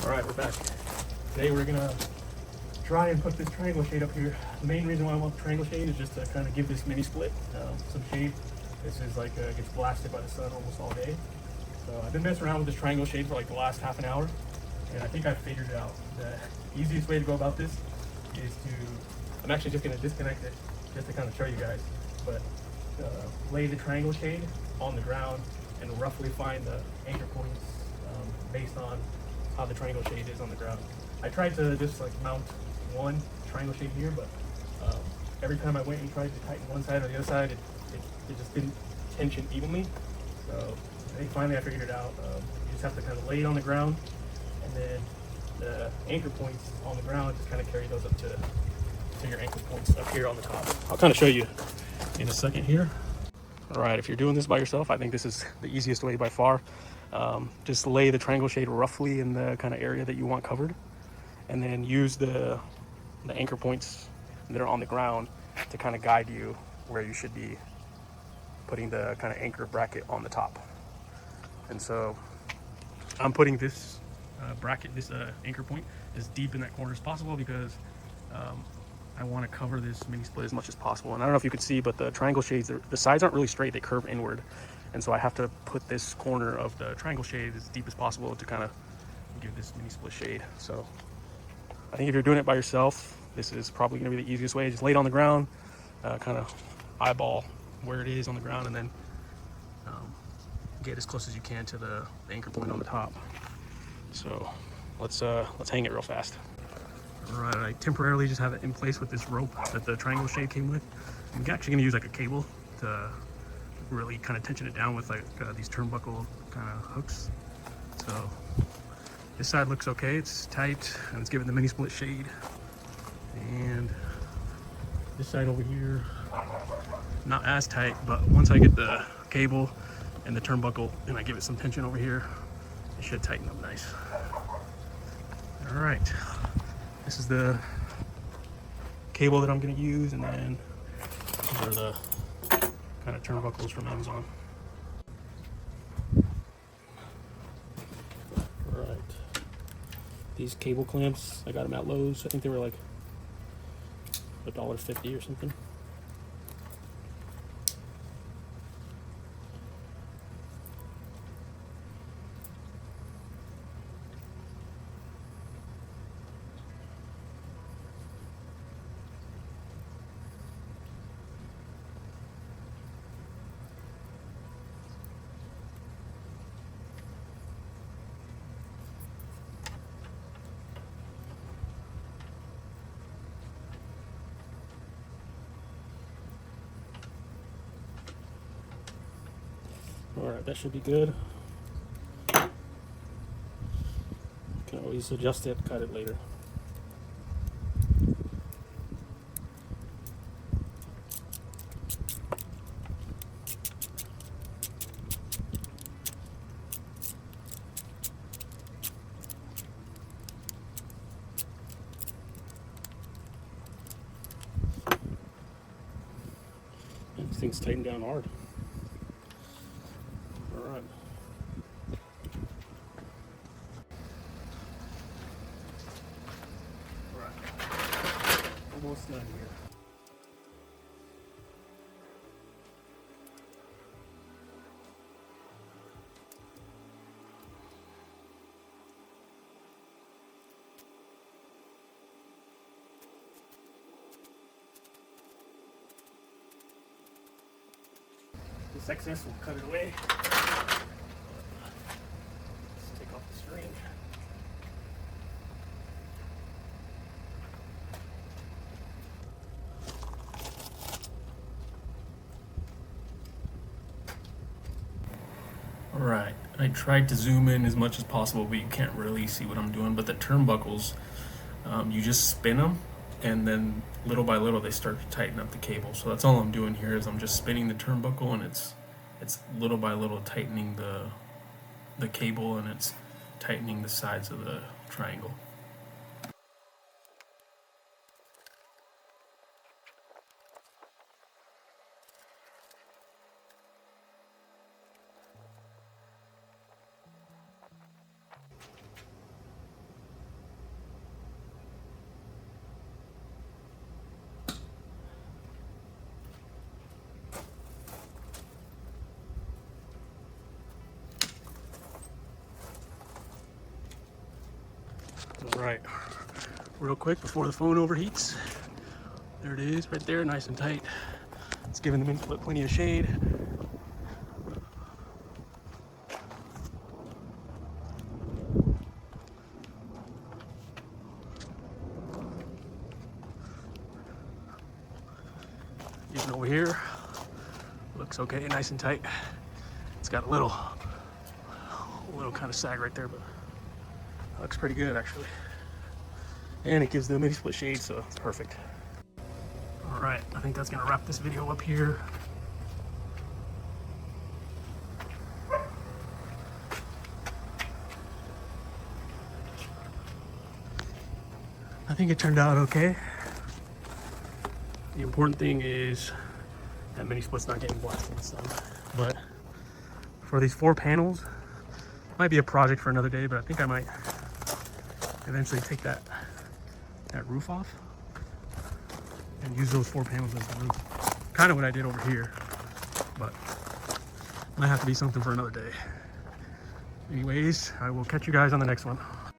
Alright, we're back. Today we're gonna try and put this triangle shade up here. The main reason why I want the triangle shade is just to kind of give this mini split some shade. This is like gets blasted by the sun almost all day. So I've been messing around with this triangle shade for like the last half an hour, and I think I figured it out. The easiest way to go about this is I'm actually just gonna disconnect it just to kind of show you guys, but lay the triangle shade on the ground and roughly find the anchor points based on how the triangle shade is on the ground. I tried to just like mount one triangle shade here, but every time I went and tried to tighten one side or the other side, it just didn't tension evenly. So I think finally I figured it out. You just have to kind of lay it on the ground, and then the anchor points on the ground, just kind of carry those up to your anchor points up here on the top. I'll kind of show you in a second here. All right, if you're doing this by yourself, I think this is the easiest way by far. Just lay the triangle shade roughly in the kind of area that you want covered, and then use the anchor points that are on the ground to kind of guide you where you should be putting the kind of anchor bracket on the top. And so I'm putting this bracket, this anchor point, as deep in that corner as possible because I want to cover this mini split as much as possible. And I don't know if you could see, but the triangle shades, the sides aren't really straight, they curve inward. And so I have to put this corner of the triangle shade as deep as possible to kind of give this mini split shade. So I think if you're doing it by yourself, this is probably going to be the easiest way. Just lay it on the ground, kind of eyeball where it is on the ground, and then get as close as you can to the anchor point on the top. So let's hang it real fast. All right, I temporarily just have it in place with this rope that the triangle shade came with. I'm actually going to use like a cable to really kind of tension it down with like these turnbuckle kind of hooks. So this side looks okay, it's tight, and it's giving the mini split shade. And this side over here, not as tight, but once I get the cable and the turnbuckle and I give it some tension over here, it should tighten up nice. All right, this is the cable that I'm going to use, and then these are the kind of turnbuckles from Amazon. All right, these cable clamps, I got them at Lowe's. I think they were like $1.50 or something. All right, that should be good. You can always adjust it, cut it later. And this thing's tightened down hard. All right. Almost done here. This excess will cut it away. Let's take off the string. Alright, I tried to zoom in as much as possible, but you can't really see what I'm doing. But the turnbuckles, you just spin them, and then little by little they start to tighten up the cable. So that's all I'm doing here is I'm just spinning the turnbuckle, and it's little by little tightening the cable, and it's tightening the sides of the triangle. All right, real quick before the phone overheats. There it is, right there, nice and tight. It's giving the mini split plenty of shade. Even over here, looks okay, nice and tight. It's got a little kind of sag right there, but looks pretty good actually. And it gives the mini split shade, so it's perfect. All right, I think that's gonna wrap this video up here. I think it turned out okay. The important thing is that mini split's not getting blasted in the sun. But for these 4 panels, might be a project for another day, but I think I might eventually take that roof off and use those 4 panels as the roof. Kind of what I did over here, but might have to be something for another day. Anyways, I will catch you guys on the next one.